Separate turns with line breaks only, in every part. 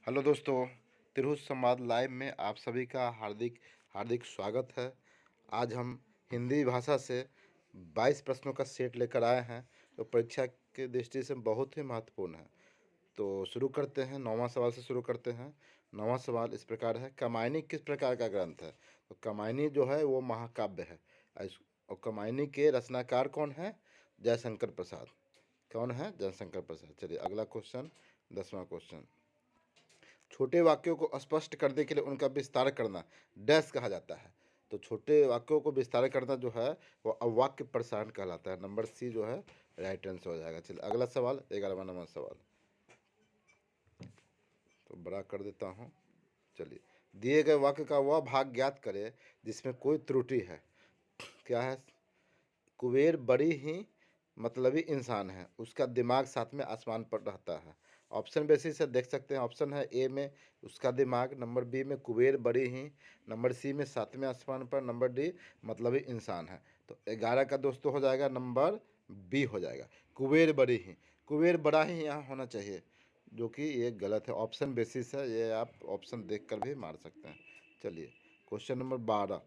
Hello दोस्तों, तिरहुत संवाद live में आप सभी का हार्दिक हार्दिक स्वागत है। आज हम हिंदी भाषा से 22 प्रश्नों का सेट लेकर आए हैं जो परीक्षा की दृष्टि से बहुत ही महत्वपूर्ण है। तो शुरू करते हैं, 9वां सवाल से शुरू करते हैं। 9वां सवाल इस प्रकार है, कामायनी किस प्रकार का ग्रंथ है? तो कामायनी जो है वो महाकाव्य है। और कामायनी के रचनाकार कौन है? जयशंकर प्रसाद। कौन है? जयशंकर प्रसाद। चलिए अगला क्वेश्चन, 10वां क्वेश्चन। छोटे वाक्यों को स्पष्ट करने के लिए उनका विस्तार करना डैश कहा जाता है। तो छोटे वाक्यों को विस्तार करना जो है वो अवाक्य प्रसारण कहलाता है। नंबर सी जो है राइट आंसर हो जाएगा। चलिए अगला सवाल, 11वां नंबर सवाल, तो बड़ा कर देता हूँ। चलिए, दिए गए वाक्य का वह भाग ज्ञात करें जिसमें कोई त्रुटि है। क्या है? कुबेर बड़ी ही मतलबी इंसान है, उसका दिमाग सातवें आसमान पर रहता है। ऑप्शन बेसिस से देख सकते हैं। ऑप्शन है ए में उसका दिमाग, नंबर बी में कुबेर बड़ी ही, नंबर सी में सातवें आसमान पर, नंबर डी मतलबी इंसान है। तो 11 का दोस्तों हो जाएगा नंबर बी हो जाएगा, कुबेर बड़ी ही। कुबेर बड़ा ही यहाँ होना चाहिए, जो कि ये गलत है। ऑप्शन बेसिस है, ये आप ऑप्शन देख कर भी मार सकते हैं। चलिए क्वेश्चन नंबर 12,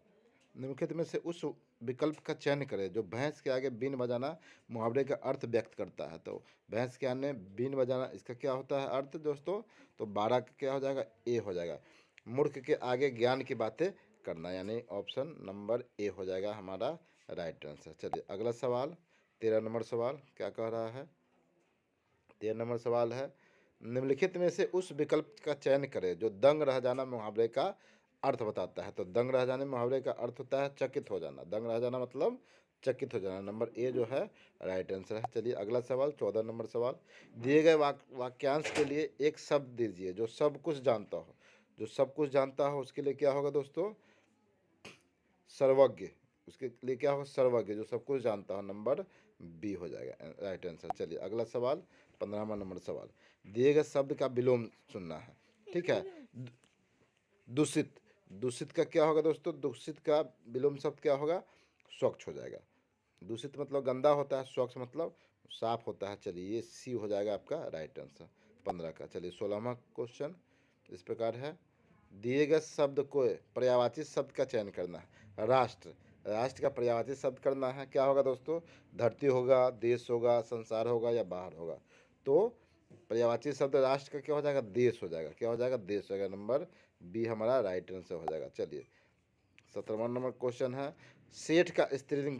निम्नलिखित में से उस विकल्प का चयन करें जो भैंस के आगे बीन बजाना मुहावरे का अर्थ व्यक्त करता है। तो भैंस के आगे बीन बजाना, इसका क्या होता है अर्थ दोस्तों? तो 12 का क्या हो जाएगा? ए हो जाएगा। मूर्ख के आगे ज्ञान की बातें करना, यानी ऑप्शन नंबर ए हो जाएगा हमारा राइट आंसर। चलिए अगला सवाल, 13 नंबर सवाल क्या कह रहा है? 13 नंबर सवाल है, निम्नलिखित में से उस विकल्प का चयन करें जो दंग रह जाना मुहावरे का अर्थ बताता है। तो दंग रह जाने मुहावरे का अर्थ होता है चकित हो जाना। दंग रह जाना मतलब चकित हो जाना। नंबर ए जो है राइट आंसर है। चलिए अगला सवाल, 14 नंबर सवाल, दिए गए वाक्यांश के लिए एक शब्द दीजिए जो सब कुछ जानता हो। जो सब कुछ जानता हो उसके लिए क्या होगा दोस्तों? सर्वज्ञ। उसके लिए क्या होगा? सर्वज्ञ, जो सब कुछ जानता हो। नंबर बी हो जाएगा राइट आंसर। चलिए अगला सवाल, 15वां नंबर सवाल, दिए गए शब्द का विलोम चुनना है। ठीक है। दूषित। दूषित का क्या होगा दोस्तों? दूषित का विलोम शब्द क्या होगा? स्वच्छ हो जाएगा। दूषित मतलब गंदा होता है, स्वच्छ मतलब साफ होता है। चलिए ये सी हो जाएगा आपका राइट आंसर 15 का। चलिए 16वां क्वेश्चन इस प्रकार है, दिए गए शब्द को पर्यायवाची शब्द का चयन करना है। राष्ट्र। राष्ट्र का पर्यायवाची शब्द करना है। क्या होगा दोस्तों? धरती होगा, देश होगा, संसार होगा या बाहर होगा। तो पर्यायवाची शब्द राष्ट्र का क्या हो जाएगा? देश हो जाएगा। क्या हो जाएगा? देश हो जाएगा। नंबर बी हमारा राइट आंसर हो जाएगा। चलिए 17वां नंबर क्वेश्चन है, सेठ का स्त्रीलिंग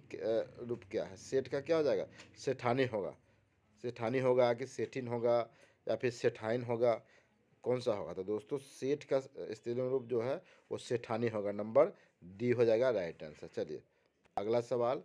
रूप क्या है? सेठ का क्या हो जाएगा? सेठानी होगा। सेठानी होगा कि सेठिन होगा या फिर सेठाइन होगा, कौन सा होगा? तो दोस्तों सेठ का स्त्रीलिंग रूप जो है वो सेठानी होगा। नंबर डी हो जाएगा राइट आंसर। चलिए अगला सवाल,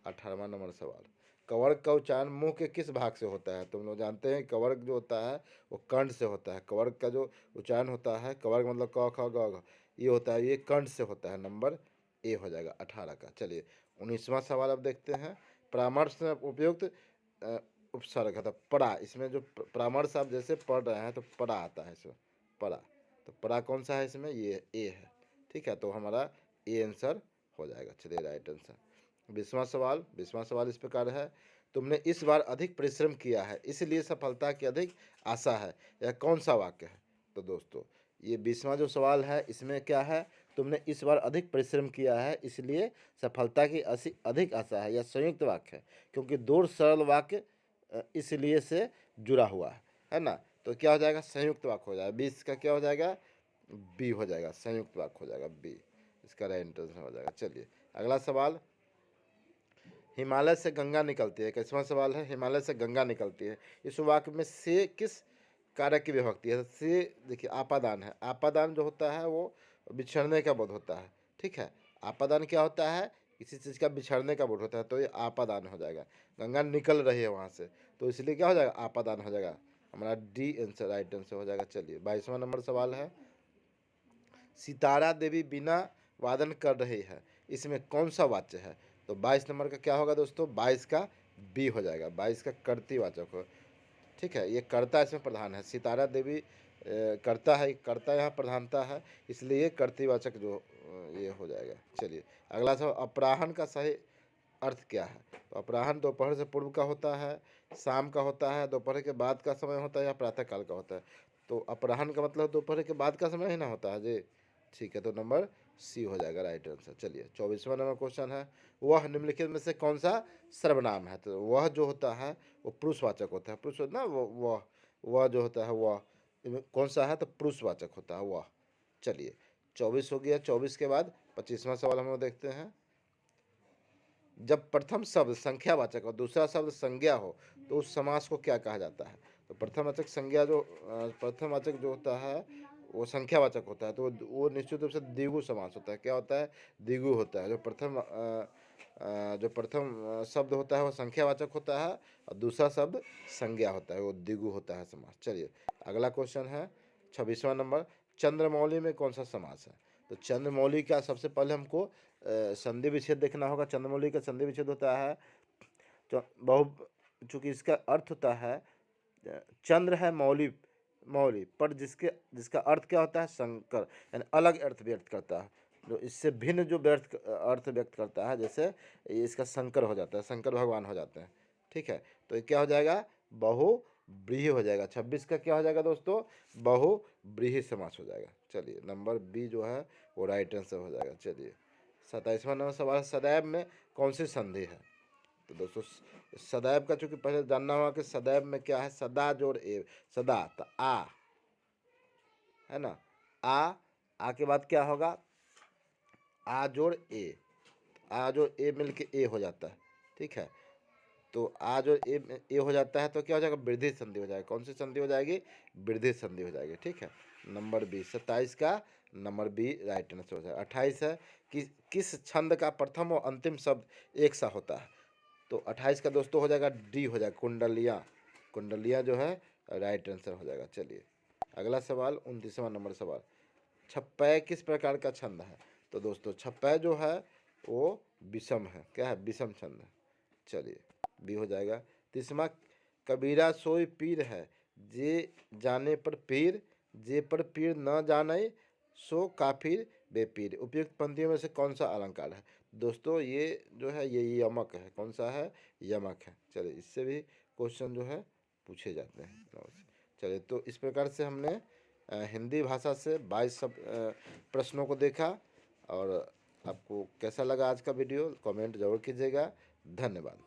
18वां नंबर सवाल, कवर्ग का उच्चारण मुंह के किस भाग से होता है? तुम लोग जानते हैं कवर्ग जो होता है वो कंठ से होता है। कवर्ग का जो उच्चारण होता है, कवर्ग मतलब क ख ग घ, ये होता है, ये कंठ से होता है। नंबर ए हो जाएगा 18 का। चलिए 19वां सवाल अब देखते हैं, परामर्श में उपयुक्त उपसर्ग है तो पड़ा। इसमें जो परामर्श आप जैसे पढ़ रहे हैं तो पड़ा आता है इसमें, पड़ा। तो पड़ा कौन सा है इसमें? ये ए है। ठीक है, तो हमारा ए आंसर हो जाएगा। चलिए राइट आंसर। 20वां सवाल इस प्रकार है, तुमने इस बार अधिक परिश्रम किया है इसलिए सफलता की अधिक आशा है। यह कौन सा वाक्य है? तो दोस्तों ये 20वां जो सवाल है इसमें क्या है? तुमने इस बार अधिक परिश्रम किया है इसलिए सफलता की अधिक आशा है। यह संयुक्त वाक्य है क्योंकि दो सरल वाक्य इसलिए से जुड़ा हुआ है ना। तो क्या हो जाएगा? संयुक्त वाक्य हो जाएगा। 20 का क्या हो जाएगा? बी हो जाएगा, संयुक्त वाक्य हो जाएगा बी, इसका राइट आंसर हो जाएगा। चलिए अगला सवाल, हिमालय से गंगा निकलती है। 21वां सवाल है, हिमालय से गंगा निकलती है, इस वाक्य में से किस कारक की विभक्ति है? से देखिए आपादान है। आपादान जो होता है वो बिछड़ने का बोध होता है। ठीक है, आपादान क्या होता है? किसी चीज़ का बिछड़ने का बोध होता है, तो ये आपादान हो जाएगा। गंगा निकल रही है वहाँ से, तो इसलिए क्या हो जाएगा? आपादान हो जाएगा। हमारा डी आंसर राइट आंसर हो जाएगा। चलिए 22वां नंबर सवाल है, सितारा देवी बिना वादन कर रही है, इसमें कौन सा वाच्य है? तो 22 नंबर का क्या होगा दोस्तों? 22 का बी हो जाएगा, 22 का कर्ती वाचक हो। ठीक है, ये कर्ता इसमें प्रधान है। सितारा देवी कर्ता है, कर्ता यहाँ प्रधानता है, इसलिए ये कर्तृवाचक जो ये हो जाएगा। चलिए अगला सवाल, अपराहन का सही अर्थ क्या है? तो अपराहन दोपहर से पूर्व का होता है, शाम का होता है, दोपहर के बाद का समय होता है या प्रातः काल का होता है। तो अपराह्न का मतलब दोपहर के बाद का समय ही ना होता है जी। ठीक है, तो नंबर सी हो जाएगा राइट आंसर। चलिए 24वां नंबर क्वेश्चन है, वह निम्नलिखित में से कौन सा सर्वनाम है? तो वह जो होता है वो पुरुषवाचक होता है, पुरुष ना, वो वह जो होता है वह कौन सा है? तो पुरुषवाचक होता है वह। चलिए 24 हो गया। 24 के बाद 25वां सवाल हम लोग देखते हैं। जब प्रथम शब्द संख्यावाचक और दूसरा शब्द संज्ञा हो तो उस समास को क्या कहा जाता है? तो प्रथमवाचक संज्ञा जो प्रथमवाचक जो होता है वो संख्यावाचक होता है, तो वो निश्चित रूप से द्विगु समास होता है। क्या होता है? द्विगु होता है। जो प्रथम शब्द होता है वो संख्यावाचक होता है और दूसरा शब्द संज्ञा होता है, वो द्विगु होता है समास। चलिए अगला क्वेश्चन है 26वां नंबर, चंद्रमौली में कौन सा समास है? तो चंद्रमौली का सबसे पहले हमको संधि विच्छेद देखना होगा। चंद्रमौली का संधि विच्छेद होता है बहु, चूंकि इसका अर्थ होता है चंद्र है मौली, मौली पर जिसका अर्थ क्या होता है? शंकर, यानी अलग अर्थ व्यक्त करता है, जो इससे भिन्न जो अर्थ व्यक्त करता है, जैसे इसका शंकर हो जाता है, शंकर भगवान हो जाते हैं। ठीक है, तो ये क्या हो जाएगा? बहुव्रीहि हो जाएगा। 26 का क्या हो जाएगा दोस्तों? बहुव्रीहि समास हो जाएगा। चलिए नंबर बी जो है वो राइट आंसर हो जाएगा। चलिए 27वां नंबर सवाल, सदैव में कौन सी संधि है? तो दोस्तों सदैव का चूंकि पहले जानना होगा कि सदैव में क्या है, सदा जोड़ ए, सदा तो आ है ना, आ के बाद क्या होगा? आ जोड़ ए, आ जोड़ ए मिलके ए हो जाता है। ठीक है, तो आ जो ए हो जाता है तो क्या हो जाएगा? वृद्धि संधि हो जाएगी। कौन सी संधि हो जाएगी? वृद्धि संधि हो जाएगी। ठीक है, नंबर बी। 27 का नंबर बी राइट आंसर हो जाएगा। 28 है कि किस छंद का प्रथम और अंतिम शब्द एक सा होता है? तो 28 का दोस्तों हो जाएगा डी, हो जाएगा कुंडलियाँ। कुंडलियाँ जो है राइट आंसर हो जाएगा। चलिए अगला सवाल 29वां नंबर सवाल, छप्पै किस प्रकार का छंद है? तो दोस्तों छप्पै जो है वो विषम है। क्या है? विषम छंद है। चलिए बी हो जाएगा। 30वां, कबीरा सोई पीर है, जे जाने पर पीर, जे पर पीर न जाने सो काफिर बेपीर। उपयुक्त पंक्तियों में से कौन सा अलंकार है? दोस्तों ये जो है ये यमक है। कौन सा है? यमक है। चलिए इससे भी क्वेश्चन जो है पूछे जाते हैं। चलिए तो इस प्रकार से हमने हिंदी भाषा से 22 सब प्रश्नों को देखा। और आपको कैसा लगा आज का वीडियो? कमेंट जरूर कीजिएगा। धन्यवाद।